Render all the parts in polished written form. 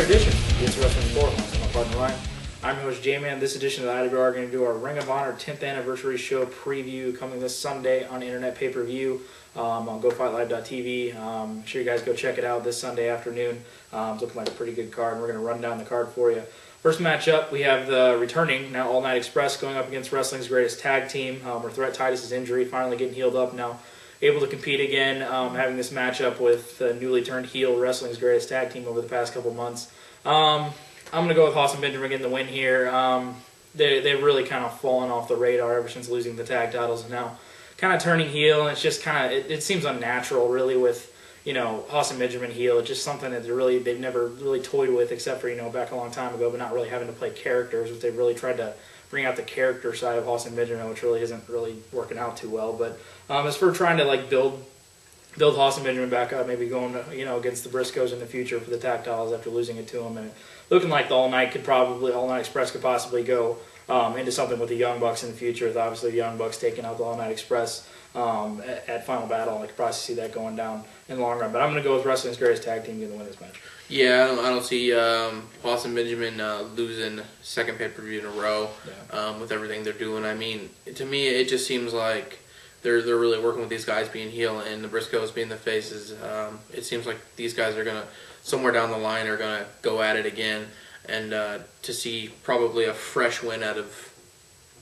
edition of It's Wrestling 4. I'm my partner Ryan. I'm your host J-Man. This edition of the IWR are going to do our Ring of Honor 10th anniversary show preview coming this Sunday on internet pay-per-view on GoFightLive.tv. Make sure you guys go check it out this Sunday afternoon. It's looking like a pretty good card, and we're going to run down the card for you. First matchup, we have the returning, now All Night Express, going up against wrestling's greatest tag team. Where Threat Titus' injury finally getting healed up now. Able to compete again, having this matchup with the newly turned heel wrestling's greatest tag team over the past couple months. I'm going to go with Austin Benjamin getting the win here. They've really kind of fallen off the radar ever since losing the tag titles, and now kind of turning heel, and it's just kind of, it seems unnatural really with, you know, Austin Benjamin heel. It's just something that they've never really toyed with except for, you know, back a long time ago, but not really having to play characters, but they've really tried to bring out the character side of Austin Benjamin, which really isn't really working out too well. But as for trying to like build Austin Benjamin back up, maybe going to, you know, against the Briscoes in the future for the tag titles after losing it to them, and looking like the All Night Express could possibly go into something with the Young Bucks in the future, with obviously the Young Bucks taking out the All Night Express at Final Battle. I could probably see that going down in the long run. But I'm going to go with wrestling's greatest tag team getting the win this match. Yeah, I don't see Austin Benjamin losing second pay-per-view in a row with everything they're doing. I mean, to me, it just seems like they're really working with these guys being heel and the Briscoes being the faces. It seems like these guys are going to, somewhere down the line, are going to go at it again. And to see probably a fresh win out of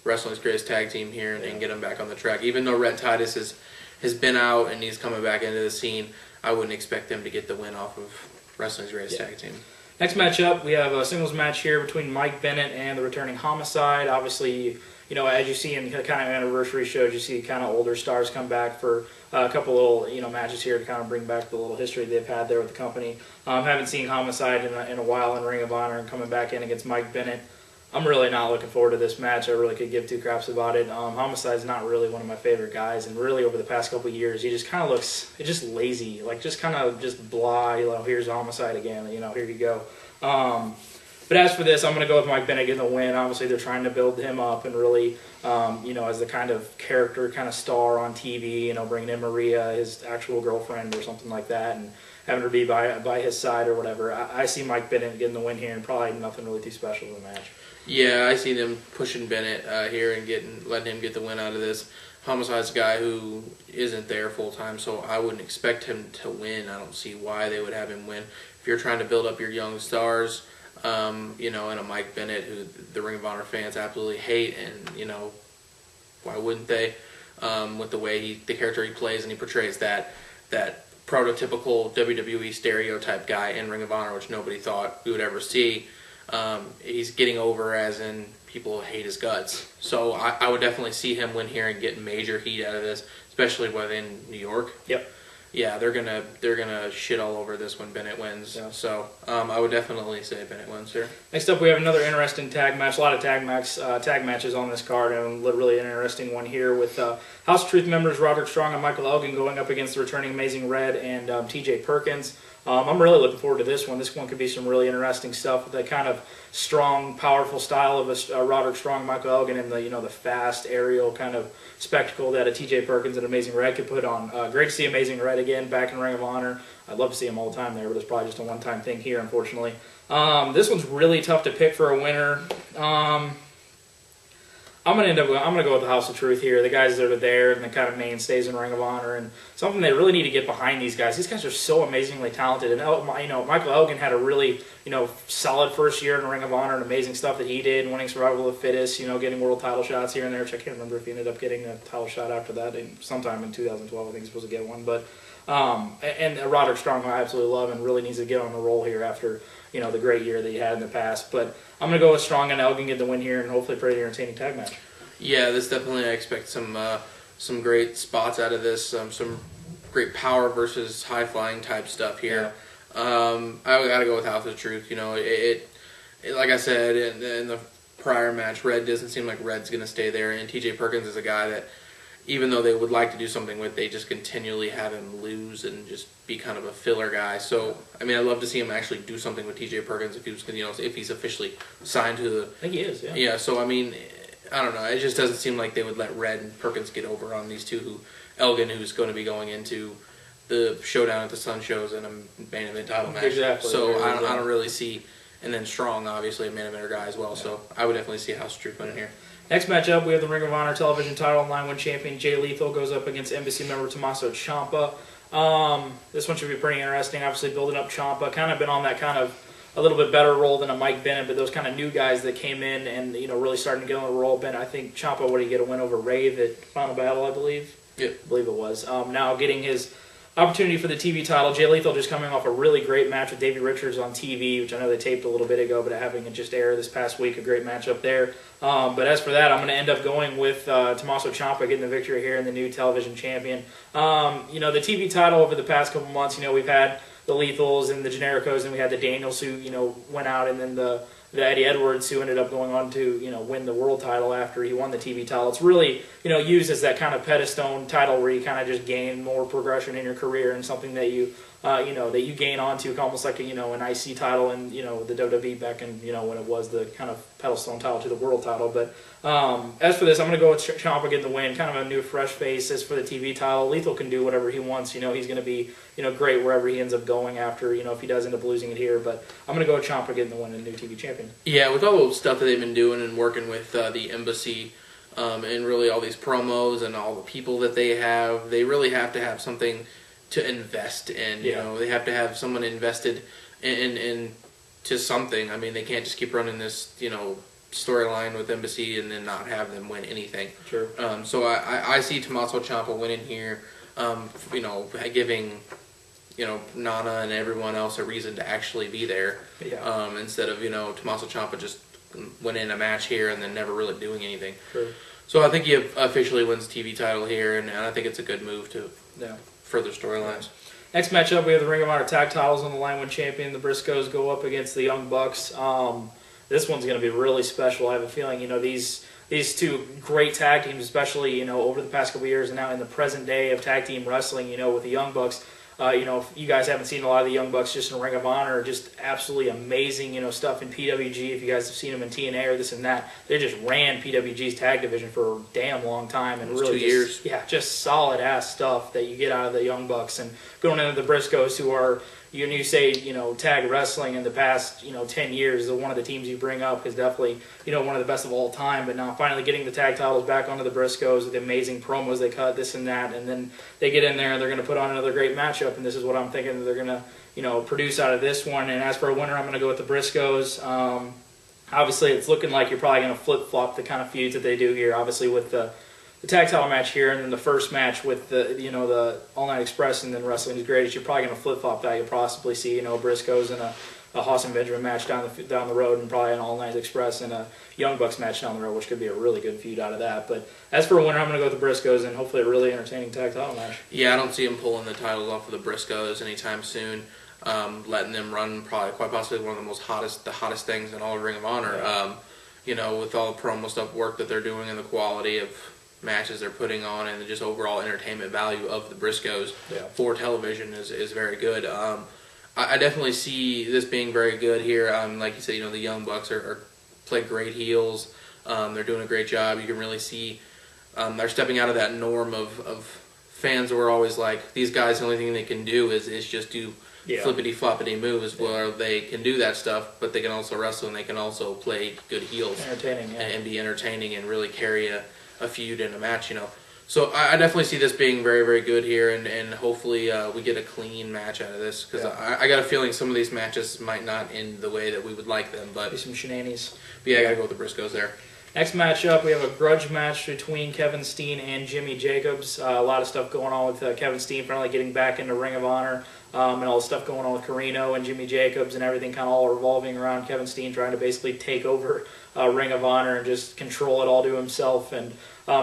wrestling's greatest tag team here and get them back on the track. Even though Red Titus has been out and he's coming back into the scene, I wouldn't expect them to get the win off of wrestling's greatest tag team. Next matchup, we have a singles match here between Mike Bennett and the returning Homicide. Obviously, you know, as you see in kind of anniversary shows, you see kind of older stars come back for a couple little, you know, matches here to kind of bring back the little history they've had there with the company. Haven't seen Homicide in a while in Ring of Honor, and coming back in against Mike Bennett, I'm really not looking forward to this match. I really could give two craps about it. Homicide's not really one of my favorite guys, and really over the past couple of years, he just kind of looks, it's just lazy, like just kind of just blah, you know, here's Homicide again, you know, here you go. But as for this, I'm going to go with Mike Bennett getting the win. Obviously, they're trying to build him up and really, you know, as the kind of character, kind of star on TV, you know, bringing in Maria, his actual girlfriend or something like that, and having her be by his side or whatever. I see Mike Bennett getting the win here, and probably nothing really too special in the match. Yeah, I see them pushing Bennett here and letting him get the win out of this. Homicide's a guy who isn't there full time, so I wouldn't expect him to win. I don't see why they would have him win. If you're trying to build up your young stars, you know, and a Mike Bennett who the Ring of Honor fans absolutely hate, and you know, why wouldn't they? With the way the character he plays, and he portrays that prototypical WWE stereotype guy in Ring of Honor, which nobody thought we would ever see. He's getting over, as in people hate his guts. So I would definitely see him win here and get major heat out of this, especially within New York. Yep. Yeah, they're gonna shit all over this when Bennett wins. Yeah. So I would definitely say Bennett wins here. Next up, we have another interesting tag match. A lot of tag matches on this card, and a really interesting one here with House Truth members Roderick Strong and Michael Elgin going up against the returning Amazing Red and T.J. Perkins. I'm really looking forward to this one. This one could be some really interesting stuff with that kind of strong, powerful style of a Roderick Strong, Michael Elgin, and the fast aerial kind of spectacle that a T.J. Perkins and Amazing Red could put on. Great to see Amazing Red again back in Ring of Honor. I'd love to see him all the time there, but it's probably just a one-time thing here, unfortunately. This one's really tough to pick for a winner. I'm gonna go with the House of Truth here. The guys that are there and the kind of mainstays in Ring of Honor, and something they really need to get behind these guys. These guys are so amazingly talented, and you know, Michael Elgin had a really, you know, solid first year in Ring of Honor, and amazing stuff that he did, winning Survival of the Fittest, you know, getting world title shots here and there, which I can't remember if he ended up getting a title shot after that. Sometime in 2012, I think he's supposed to get one. But and Roderick Strong, I absolutely love, and really needs to get on the roll here after, you know, the great year that he had in the past. But I'm going to go with Strong and Elgin get the win here, and hopefully a pretty entertaining tag match. Yeah, this definitely, I expect some great spots out of this, some great power versus high flying type stuff here. Yeah. I got to go with House of Truth. You know, it like I said in the prior match, Red doesn't seem like Red's going to stay there, and T.J. Perkins is a guy that, even though they would like to do something with, they just continually have him lose and just be kind of a filler guy. So, I mean, I'd love to see him actually do something with T.J. Perkins if he was, you know, if he's officially signed to the. I think he is. Yeah. Yeah. So I mean, I don't know. It just doesn't seem like they would let Red and Perkins get over on these two. Elgin, who's going to be going into the showdown at the Sun shows and a main event title match. Exactly. So I don't really see, and then Strong, obviously, a main eventer guy as well. Yeah. So I would definitely see House of Truth winning here. Next matchup, we have the Ring of Honor television title and line one champion Jay Lethal goes up against Embassy member Tommaso Ciampa. This one should be pretty interesting. Obviously, building up Ciampa, kind of been on that kind of a little bit better role than a Mike Bennett, but those kind of new guys that came in and really starting to get on the roll. Bennett, I think Ciampa, what did he get a win over Rave at Final Battle, I believe? Yeah, I believe it was. Now getting his opportunity for the TV title. Jay Lethal just coming off a really great match with Davey Richards on TV, which I know they taped a little bit ago, but having it just air this past week, a great matchup there. But as for that, I'm going to end up going with Tommaso Ciampa getting the victory here and the new television champion. The TV title over the past couple months, we've had the Lethals and the Genericos, and we had the Daniels who, went out, and then the Eddie Edwards who ended up going on to, win the world title after he won the TV title. It's really, used as that kind of pedestal title where you kind of just gain more progression in your career and something that you, that you gain onto, almost like, an IC title and, the WWE back in, when it was the kind of pedestal title to the world title. But as for this, I'm going to go with Ciampa getting the win, kind of a new, fresh face. As for the TV title, Lethal can do whatever he wants. He's going to be, great wherever he ends up going after, if he does end up losing it here. But I'm going to go with Ciampa getting the win and the new TV champion. Yeah, with all the stuff that they've been doing and working with the Embassy and really all these promos and all the people that they really have to have something to invest in. They have to have someone invested in to something. I mean, they can't just keep running this, storyline with Embassy and then not have them win anything. Sure. So I see Tommaso Ciampa winning here, giving Nana and everyone else a reason to actually be there. Yeah. Instead of Tommaso Ciampa just winning a match here and then never really doing anything. Sure. So I think he officially wins the TV title here, and I think it's a good move to further storylines. Next matchup, we have the Ring of Honor tag titles on the line. One champion, the Briscoes, go up against the Young Bucks. This one's going to be really special. I have a feeling, these two great tag teams, especially, over the past couple of years and now in the present day of tag team wrestling, with the Young Bucks. If you guys haven't seen a lot of the Young Bucks just in Ring of Honor, just absolutely amazing, stuff in PWG. If you guys have seen them in TNA or this and that, they just ran PWG's tag division for a damn long time. And really 2 years. Yeah, just solid ass stuff that you get out of the Young Bucks. And going into the Briscoes, who are, you say, tag wrestling in the past, 10 years, one of the teams you bring up is definitely, one of the best of all time. But now finally getting the tag titles back onto the Briscoes with the amazing promos they cut, this and that. And then they get in there and they're going to put on another great matchup. And this is what I'm thinking that they're going to, produce out of this one. And as for a winner, I'm going to go with the Briscoes. Obviously, it's looking like you're probably going to flip-flop the kind of feuds that they do here. Obviously, with the tag title match here, and then the first match with the the All Night Express, and then Wrestling is Greatest. You're probably going to flip flop that. You'll possibly see Briscoes in a Haas and Benjamin match down the road, and probably an All Night Express and a Young Bucks match down the road, which could be a really good feud out of that. But as for a winner, I'm going to go with the Briscoes, and hopefully a really entertaining tag title match. Yeah, I don't see them pulling the titles off of the Briscoes anytime soon. Letting them run probably quite possibly one of the hottest things in all of Ring of Honor. Yeah. With all the promo stuff work that they're doing and the quality of matches they're putting on and the just overall entertainment value of the Briscoes for television is very good. I definitely see this being very good here. Like you said, the Young Bucks are play great heels. They're doing a great job. You can really see they're stepping out of that norm of fans who are always like, these guys, the only thing they can do is just do flippity-floppity moves where they can do that stuff, but they can also wrestle and they can also play good heels. Entertaining, and be entertaining and really carry a feud in a match, So I definitely see this being very, very good here, and hopefully we get a clean match out of this, because I got a feeling some of these matches might not end the way that we would like them. But be some shenanigans. But yeah, I got to go with the Briscoes there. Next matchup, we have a grudge match between Kevin Steen and Jimmy Jacobs. A lot of stuff going on with Kevin Steen finally getting back into Ring of Honor, and all the stuff going on with Carino and Jimmy Jacobs, and everything kind of all revolving around Kevin Steen trying to basically take over Ring of Honor and just control it all to himself. And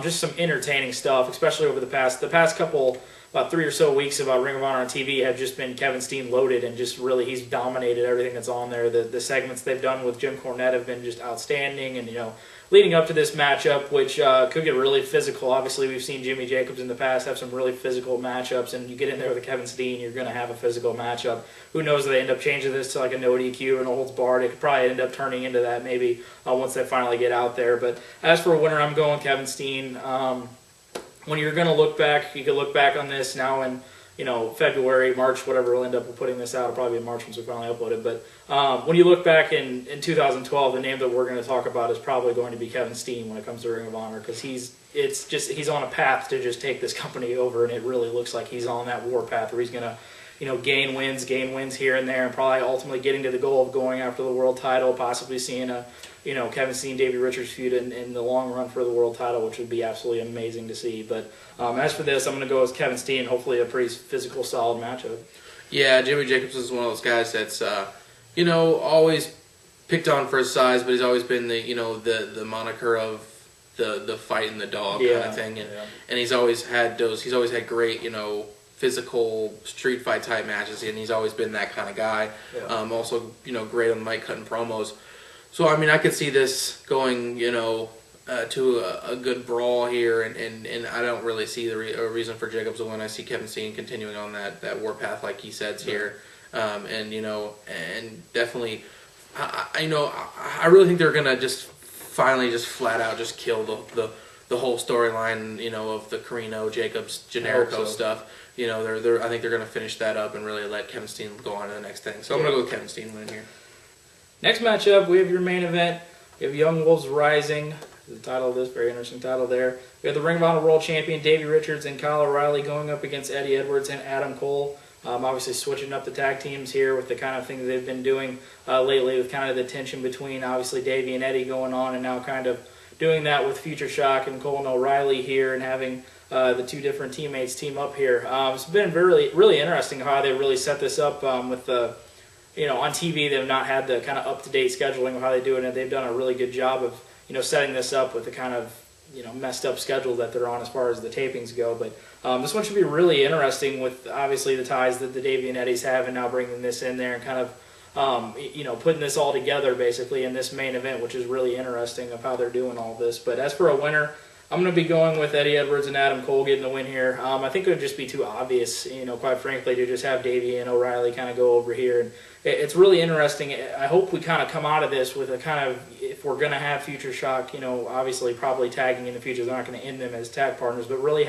just some entertaining stuff, especially over the past couple, about 3 or so weeks about Ring of Honor on TV have just been Kevin Steen loaded, and just really he's dominated everything that's on there. The segments they've done with Jim Cornette have been just outstanding, and leading up to this matchup, which could get really physical. Obviously, we've seen Jimmy Jacobs in the past have some really physical matchups, and you get in there with a Kevin Steen, you're going to have a physical matchup. Who knows if they end up changing this to like a no DQ or an holds barred. It could probably end up turning into that maybe once they finally get out there. But as for a winner, I'm going Kevin Steen. When you're going to look back, you can look back on this now, and February, March, whatever we'll end up putting this out. It'll probably be in March once we finally upload it. But when you look back in 2012, the name that we're going to talk about is probably going to be Kevin Steen when it comes to Ring of Honor, because he's on a path to just take this company over, and it really looks like he's on that war path where he's going to gain wins here and there, and probably ultimately getting to the goal of going after the world title, possibly seeing a Kevin Steen, Davey Richards feud in the long run for the world title, which would be absolutely amazing to see. But as for this, I'm going to go with Kevin Steen, hopefully a pretty physical, solid matchup. Yeah, Jimmy Jacobs is one of those guys that's always picked on for his size, but he's always been the moniker of the fight and the dog kind of thing, and he's always had great physical street fight type matches, and he's always been that kind of guy. Also, great on the mic cutting promos. So I mean, I could see this going, to a good brawl here, and I don't really see a reason for Jacobs to win. I see Kevin Steen continuing on that war path, like he says here, and definitely, I really think they're gonna just finally just flat out just kill the whole storyline, of the Carino Jacobs Generico stuff. I think they're gonna finish that up and really let Kevin Steen go on to the next thing. So I'm gonna go with Kevin Steen winning here. Next matchup, we have your main event. We have Young Wolves Rising, the title of this, very interesting title there. We have the Ring of Honor World Champion Davey Richards and Kyle O'Reilly going up against Eddie Edwards and Adam Cole. Obviously switching up the tag teams here with the kind of thing that they've been doing lately, with kind of the tension between obviously Davey and Eddie going on, and now kind of doing that with Future Shock and Cole and O'Reilly here, and having the two different teammates team up here. It's been really, really interesting how they really set this up with the... on TV, they've not had the kind of up-to-date scheduling of how they do it, and they've done a really good job of, setting this up with the kind of, messed up schedule that they're on as far as the tapings go. But this one should be really interesting with, obviously, the ties that the Davey and Eddies have, and now bringing this in there and kind of, putting this all together, basically, in this main event, which is really interesting of how they're doing all this. But as for a winner, I'm going to be going with Eddie Edwards and Adam Cole getting the win here. I think it would just be too obvious, quite frankly, to just have Davey and O'Reilly kind of go over here. And it's really interesting. I hope we kind of come out of this with a kind of, if we're going to have Future Shock, obviously probably tagging in the future. They're not going to end them as tag partners, but really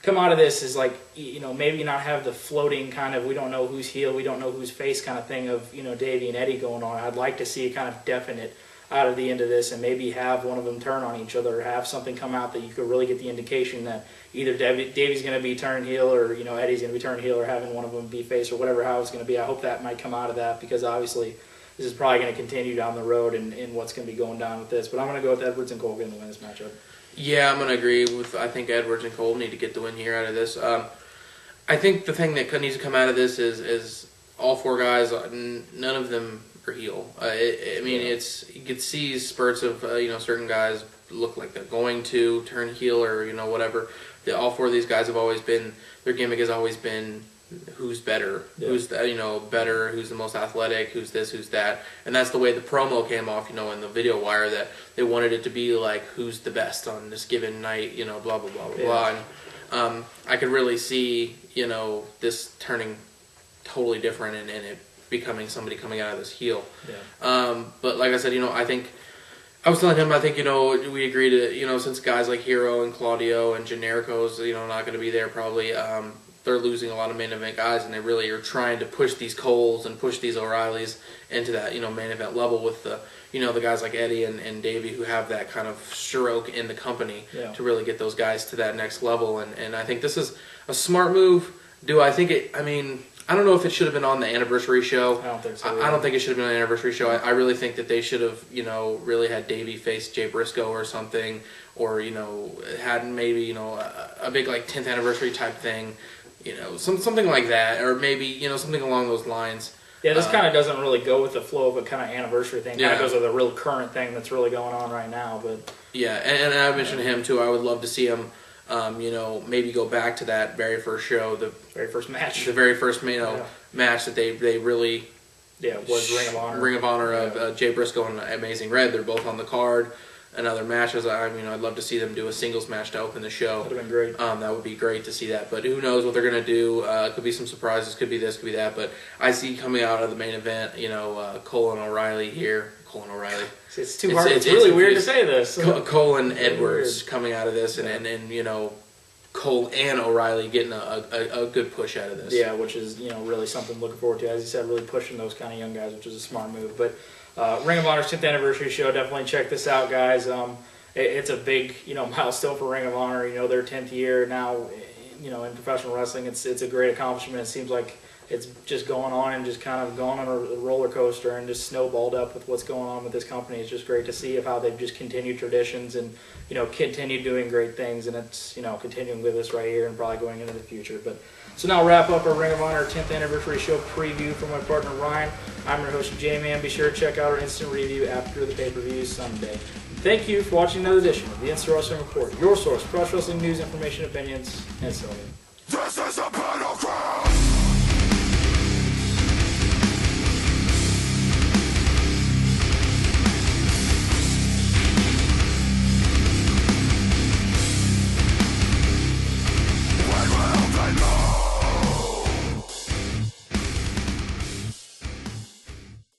come out of this as like, maybe not have the floating kind of, we don't know who's heel, we don't know who's face kind of thing of, Davey and Eddie going on. I'd like to see a kind of definite out of the end of this, and maybe have one of them turn on each other, or have something come out that you could really get the indication that either Davey's going to be turned heel, or Eddie's going to be turned heel, or having one of them be face, or whatever how it's going to be. I hope that might come out of that, because obviously this is probably going to continue down the road in what's going to be going down with this. But I'm going to go with Edwards and Cole getting the win this matchup. Yeah, I'm going to agree with. I think Edwards and Cole need to get the win here out of this. I think the thing that needs to come out of this is all four guys. None of them are heel. You could see spurts of certain guys look like they're going to turn heel, or whatever. All four of these guys have always been, their gimmick has always been who's better, who's better, who's the most athletic, who's this, who's that, and that's the way the promo came off, in the video wire, that they wanted it to be like who's the best on this given night, blah blah blah blah blah. And I could really see this turning totally different, and it becoming somebody coming out of this heel. But like I said, I think I was telling him, I think we agree to since guys like Hero and Claudio and Generico's not going to be there probably. They're losing a lot of main event guys, and they really are trying to push these Coles and push these O'Reillys into that main event level with the the guys like Eddie and Davey, who have that kind of stroke in the company to really get those guys to that next level. And I think this is a smart move. Do I think it? I mean, I don't know if it should have been on the anniversary show. I don't think so. I don't think it should have been on the anniversary show. I really think that they should have, really had Davey face Jay Briscoe or something, or had maybe a big like 10th anniversary type thing, something like that, or maybe something along those lines. Yeah, this kind of doesn't really go with the flow of a kind of anniversary thing. Kind of goes with a real current thing that's really going on right now. But yeah, and I mentioned him too. I would love to see him. Maybe go back to that very first show, the very first match, match that they really was Ring of Honor. Ring of Honor of Jay Briscoe and Amazing Red. They're both on the card. And other matches, I'd love to see them do a singles match to open the show. That would have been great. That would be great to see that. But who knows what they're going to do? Could be some surprises. Could be this. Could be that. But I see coming out of the main event, Cole and O'Reilly here. Cole and O'Reilly. It's too hard. It's really weird to say this. Cole and Edwards coming out of this, and Cole and O'Reilly getting a good push out of this. Yeah, which is, you know, really something to look forward to. As you said, really pushing those kind of young guys, which is a smart move. But Ring of Honor's 10th anniversary show, definitely check this out, guys. It's a big, you know, milestone for Ring of Honor. You know, their 10th year now, you know, in professional wrestling. It's a great accomplishment. It seems like it's just going on and just kind of going on a roller coaster and just snowballed up with what's going on with this company. It's just great to see of how they've just continued traditions and, you know, continued doing great things, and it's, you know, continuing with us right here and probably going into the future. But so now wrap up our Ring of Honor 10th anniversary show preview from my partner Ryan. I'm your host J-Man. Be sure to check out our instant review after the pay-per-view Sunday. Thank you for watching another edition of the Instant Wrestling Report, your source for wrestling news, information, opinions, and so on.